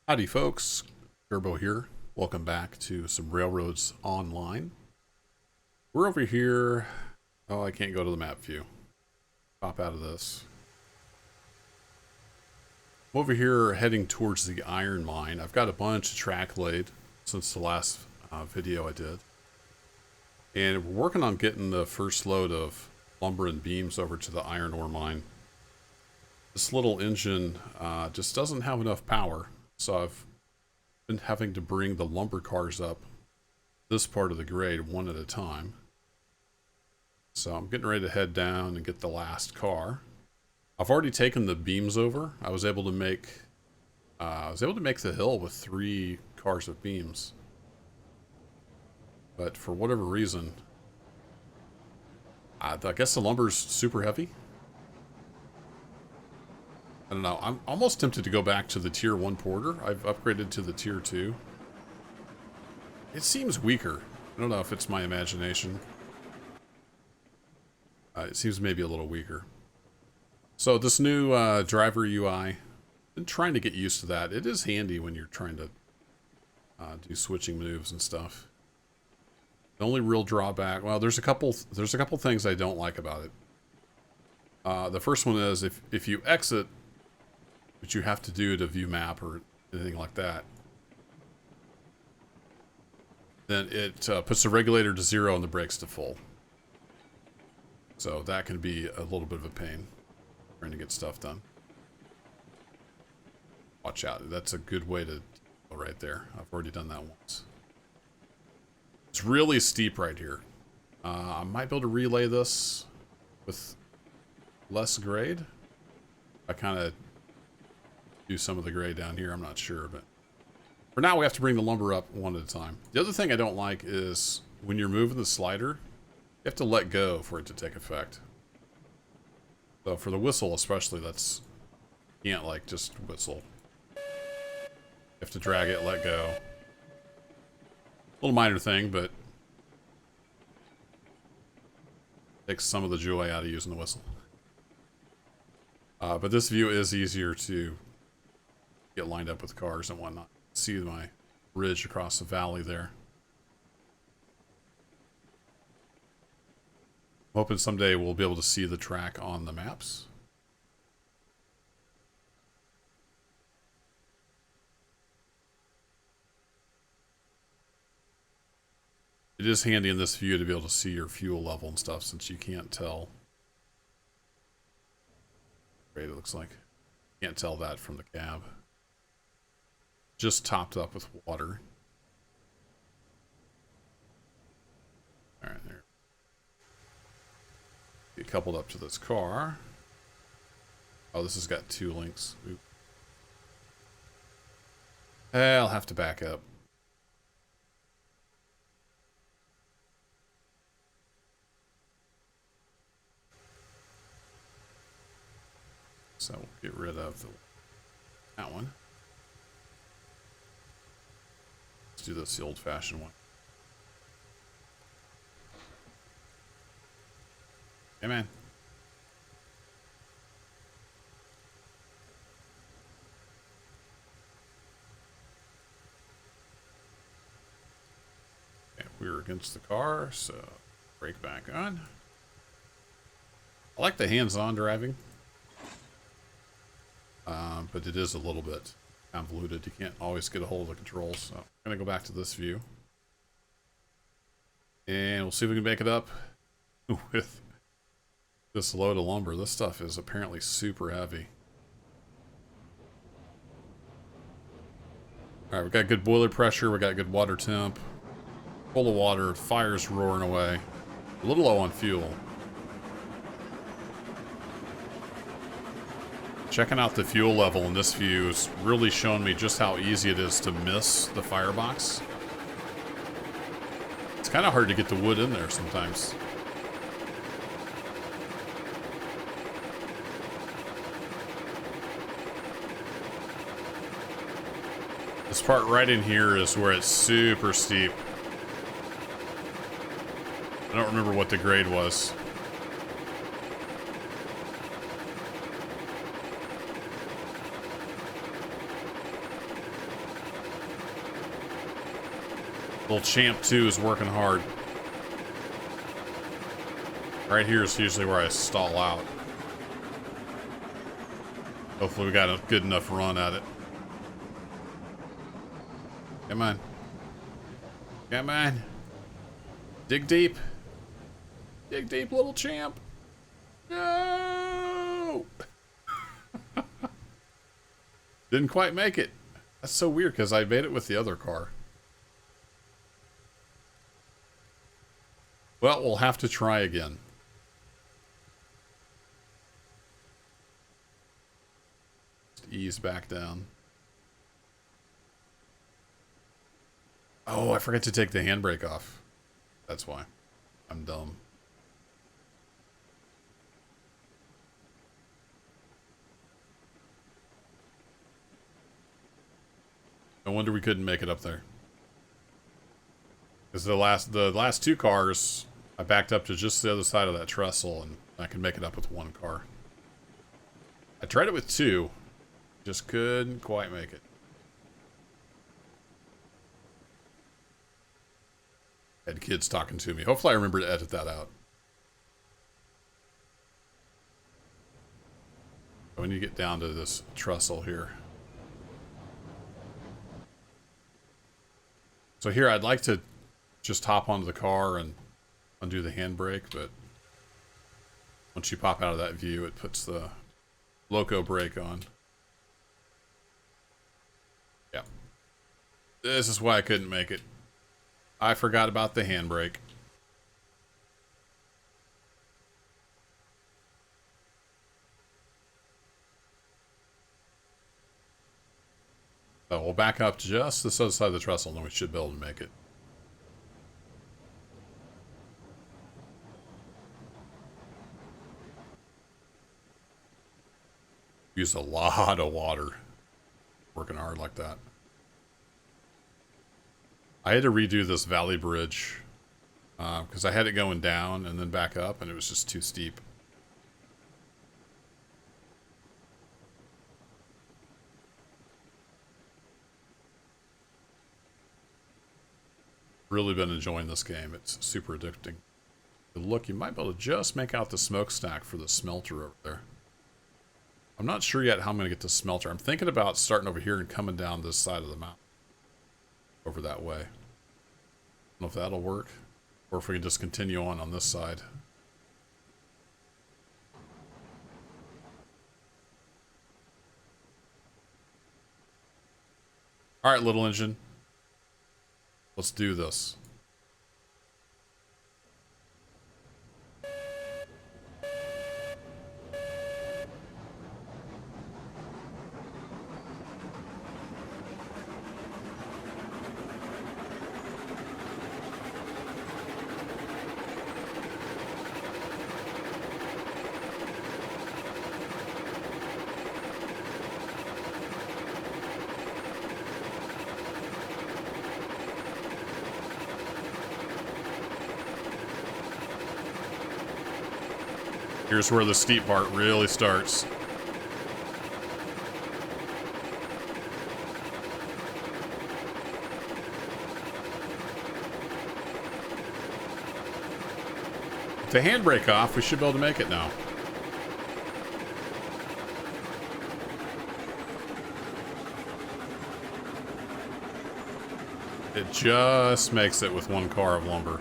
Howdy folks, Turbo here. Welcome back to some Railroads Online. We're over here. Oh, I can't go to the map view. Pop out of this. I'm over here heading towards the iron mine. I've got a bunch of track laid since the last video I did. And we're working on getting the first load of lumber and beams over to the iron ore mine. This little engine just doesn't have enough power. So I've been having to bring the lumber cars up this part of the grade one at a time. So I'm getting ready to head down and get the last car. I've already taken the beams over. I was able to make the hill with 3 cars of beams. But for whatever reason, I guess the lumber's super heavy. I don't know. I'm almost tempted to go back to the tier 1 porter. I've upgraded to the tier 2. It seems weaker. I don't know if it's my imagination. It seems maybe a little weaker. So this new driver UI, been trying to get used to that. It is handy when you're trying to do switching moves and stuff. The only real drawback, well, there's a couple things I don't like about it. The first one is if you exit, which you have to do to view map or anything like that, then it puts the regulator to 0 and the brakes to full. So that can be a little bit of a pain trying to get stuff done. Watch out. That's a good way to go right there. I've already done that once. It's really steep right here. I might be able to relay this with less grade. I kind of do some of the grade down here. I'm not sure, but for now we have to bring the lumber up one at a time. The other thing I don't like is when you're moving the slider, you have to let go for it to take effect. So for the whistle especially, you can't like just whistle. You have to drag it, let go. Little minor thing, but takes some of the joy out of using the whistle. But this view is easier to get lined up with cars and whatnot. See my ridge across the valley there. Hoping someday we'll be able to see the track on the maps. It is handy in this view to be able to see your fuel level and stuff, since you can't tell. Great, it looks like. Can't tell that from the cab. Just topped up with water. Alright, there. Get coupled up to this car. Oh, this has got 2 links. Oop. I'll have to back up. So we'll get rid of that one. Let's do this the old-fashioned one. Hey, man. Okay, we're against the car, so brake back on. I like the hands-on driving. But it is a little bit convoluted. You can't always get a hold of the controls. So I'm going to go back to this view. And we'll see if we can make it up with this load of lumber. This stuff is apparently super heavy. Alright, we got good boiler pressure. We got good water temp. Full of water. Fire's roaring away. A little low on fuel. Checking out the fuel level in this view is really showing me just how easy it is to miss the firebox. It's kind of hard to get the wood in there sometimes. This part right in here is where it's super steep. I don't remember what the grade was. Little Champ 2 is working hard. Right here is usually where I stall out. Hopefully we got a good enough run at it. Come on. Come on. Dig deep. Dig deep, little champ. No! Didn't quite make it. That's so weird because I made it with the other car. Well, we'll have to try again. Just ease back down. Oh, I forgot to take the handbrake off. That's why. I'm dumb. No wonder we couldn't make it up there. Because the last two cars, I backed up to just the other side of that trestle, and I could make it up with one car. I tried it with two, just couldn't quite make it. Had kids talking to me. Hopefully I remember to edit that out. We need to get down to this trestle here. So here I'd like to just hop onto the car and undo the handbrake, but once you pop out of that view, it puts the loco brake on. Yeah. This is why I couldn't make it. I forgot about the handbrake. So we'll back up just this other side of the trestle, and then we should be able to make it. Used a lot of water working hard like that. I had to redo this valley bridge because I had it going down and then back up, and it was just too steep. Really been enjoying this game. It's super addicting. Look, you might be able to just make out the smokestack for the smelter over there. I'm not sure yet how I'm going to get the smelter. I'm thinking about starting over here and coming down this side of the mountain. Over that way. I don't know if that'll work. Or if we can just continue on this side. Alright, little engine. Let's do this. Here's where the steep part really starts. With the handbrake off, we should be able to make it now. It just makes it with one car of lumber.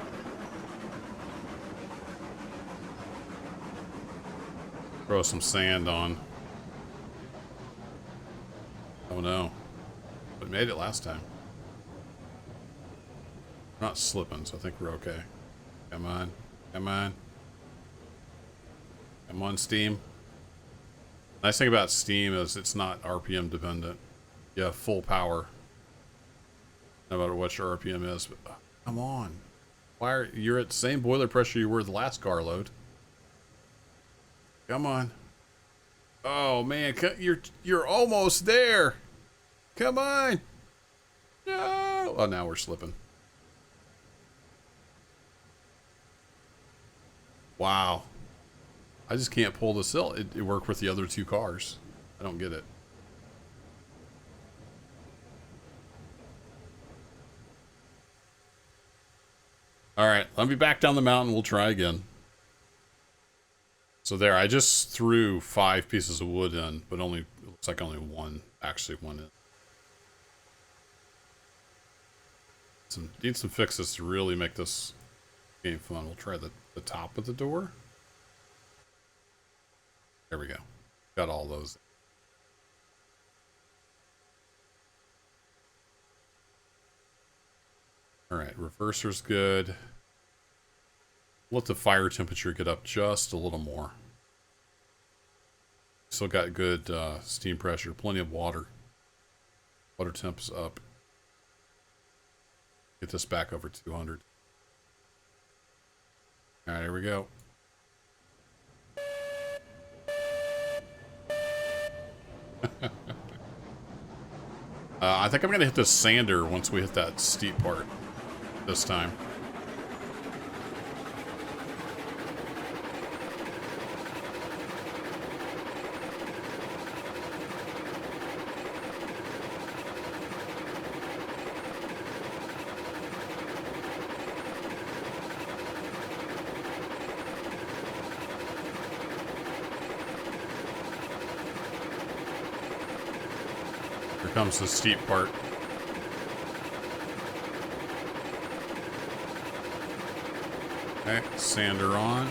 Throw some sand on. Oh no. But made it last time. We're not slipping, so I think we're okay. Come on. Come on. Come on, Steam. Nice thing about Steam is it's not RPM dependent. You have full power. No matter what your RPM is. But, come on. Why are you're at the same boiler pressure you were the last car load? Come on. Oh man, you're almost there. Come on. No. Oh, now we're slipping. Wow. I just can't pull this hill. It worked with the other two cars. I don't get it. Alright, let me back down the mountain. We'll try again. So there, I just threw 5 pieces of wood in, but only, it looks like only one actually went in. Need some fixes to really make this game fun. We'll try the top of the door. There we go. Got all those. Alright, reverser's good. Let the fire temperature get up just a little more. Still got good steam pressure, plenty of water. Water temp's up. Get this back over 200. Alright, here we go. I think I'm going to hit this sander once we hit that steep part this time. Here comes the steep part. Okay, sander on.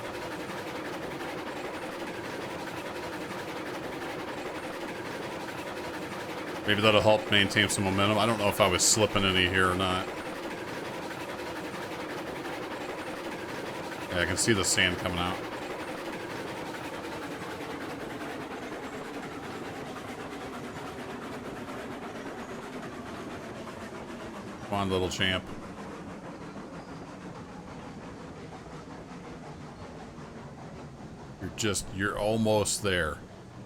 Maybe that'll help maintain some momentum. I don't know if I was slipping any here or not. Yeah, I can see the sand coming out. Come on, little champ. You're almost there.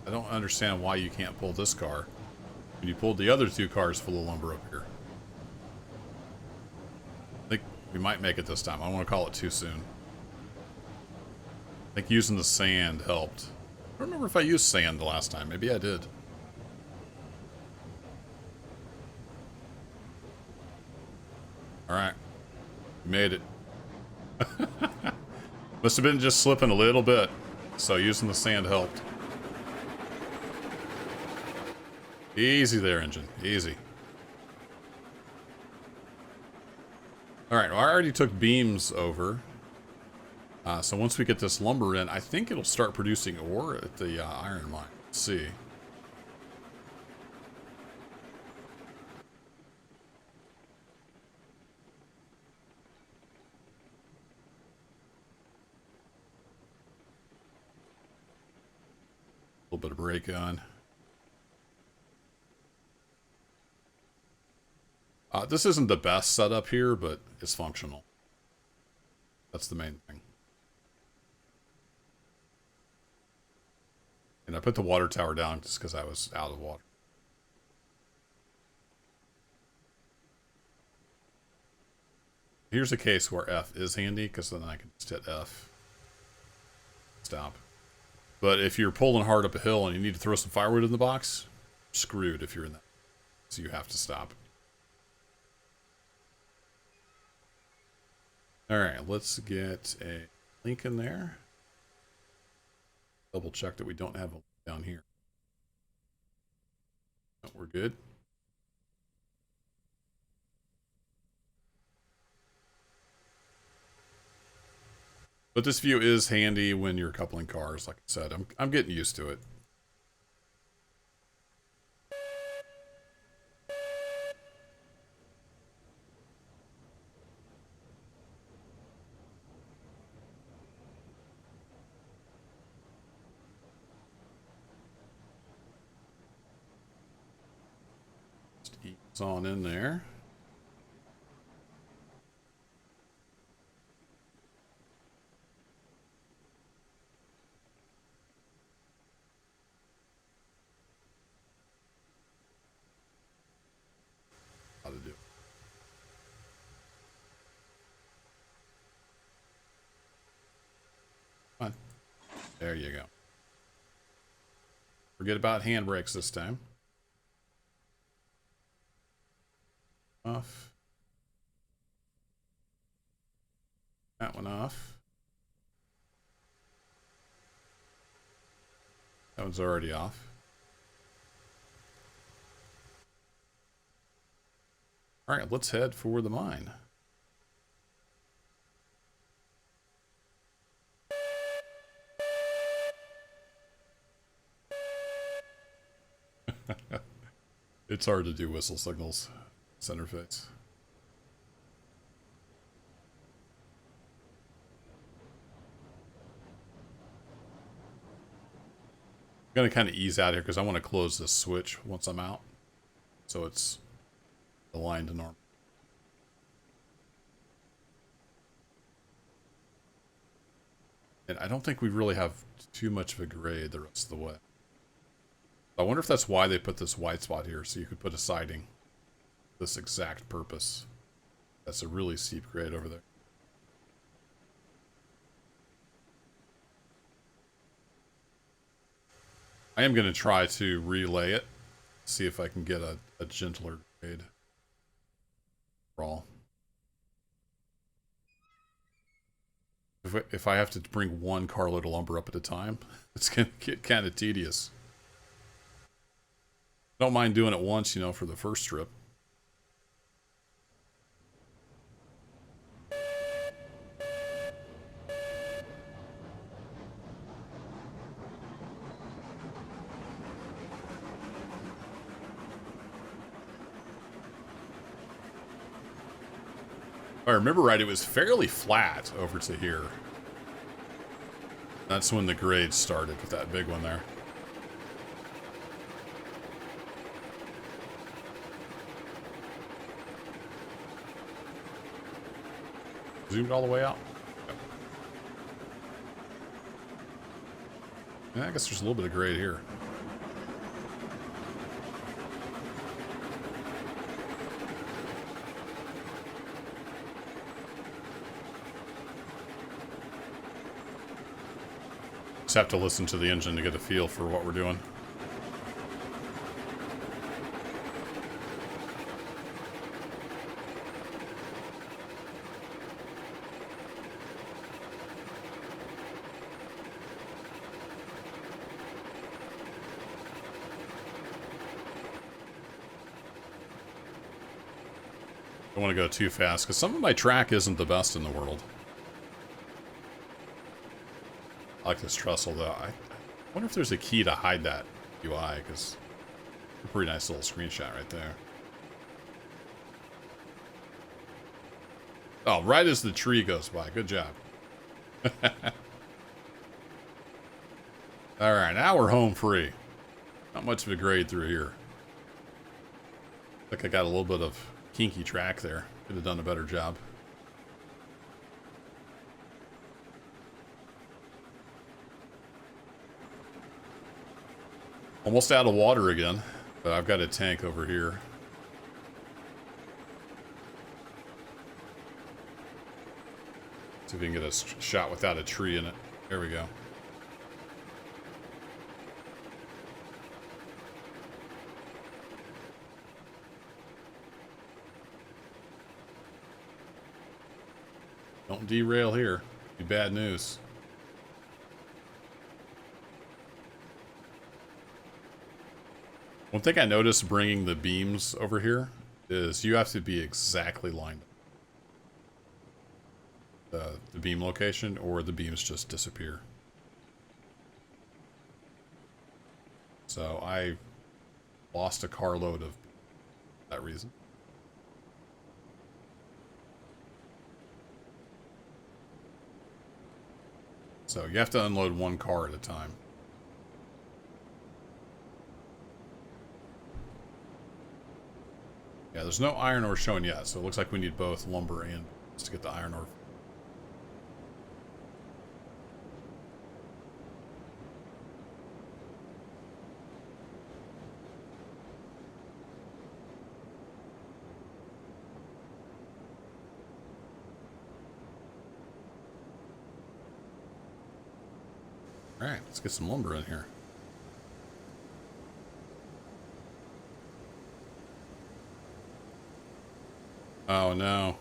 I don't understand why you can't pull this car when you pulled the other 2 cars full of lumber up here. I think we might make it this time. I don't want to call it too soon. I think using the sand helped. I don't remember if I used sand the last time. Maybe I did. Alright. We made it. Must have been just slipping a little bit. So using the sand helped. Easy there, engine. Easy. Alright, well, I already took beams over. So once we get this lumber in, I think it'll start producing ore at the iron mine. Let's see. A little bit of brake on. This isn't the best setup here, but it's functional. That's the main thing. And I put the water tower down just because I was out of water. Here's a case where F is handy, because then I can just hit F. Stop. But if you're pulling hard up a hill and you need to throw some firewood in the box, screwed if you're in that. So you have to stop. Alright, let's get a link in there. Double check that we don't have a link down here. No, we're good. But this view is handy when you're coupling cars, like I said. I'm getting used to it. Just ease on in there. How to do it. Come on. There you go. Forget about handbrakes this time. Off. That one off. That one's already off. All right, let's head for the mine. It's hard to do whistle signals, center face. I'm going to kind of ease out here because I want to close this switch once I'm out. So it's aligned to normal. And I don't think we really have too much of a grade the rest of the way. I wonder if that's why they put this white spot here, so you could put a siding for this exact purpose. That's a really steep grade over there. I am going to try to relay it, see if I can get a gentler grade. Raw. If I have to bring one carload of lumber up at a time, it's going to get kind of tedious. Don't mind doing it once, you know, for the first trip. If I remember right, it was fairly flat over to here. That's when the grade started with that big one there. Zoomed all the way out. Yep. Yeah, I guess there's a little bit of grade here. Just have to listen to the engine to get a feel for what we're doing. Don't want to go too fast because some of my track isn't the best in the world. I like this trestle though. I wonder if there's a key to hide that UI because it's a pretty nice little screenshot right there. Oh, right as the tree goes by. Good job. Alright, now we're home free. Not much of a grade through here. Like I got a little bit of kinky track there. Could have done a better job. Almost out of water again, but I've got a tank over here. See if we can get a shot without a tree in it. There we go. Don't derail here. Be bad news. One thing I noticed bringing the beams over here is you have to be exactly lined up. The beam location, or the beams just disappear. So I lost a carload of that reason. So you have to unload one car at a time. Yeah, there's no iron ore showing yet, so it looks like we need both lumber and to get the iron ore. Alright, let's get some lumber in here. Oh no.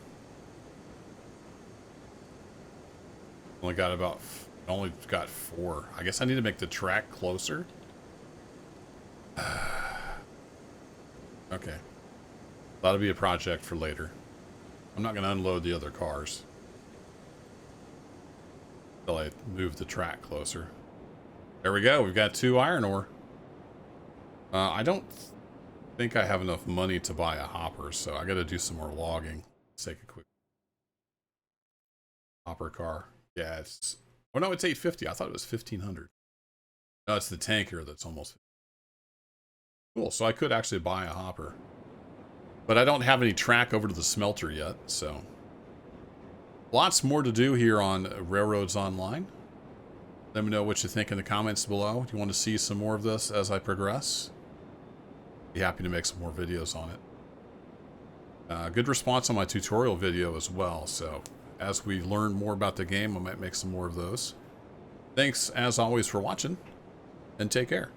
Only got 4. I guess I need to make the track closer. Okay. That'll be a project for later. I'm not going to unload the other cars until I move the track closer. There we go. We've got 2 iron ore. I don't think I have enough money to buy a hopper, so I got to do some more logging. Let's take a quick hopper car. Yeah, it's... Oh, no, it's 850. I thought it was 1500. No, it's the tanker that's almost... Cool, so I could actually buy a hopper. But I don't have any track over to the smelter yet, so... Lots more to do here on Railroads Online. Let me know what you think in the comments below. Do you want to see some more of this as I progress? Be happy to make some more videos on it. Good response on my tutorial video as well, so as we learn more about the game, I might make some more of those. Thanks, as always, for watching, and take care.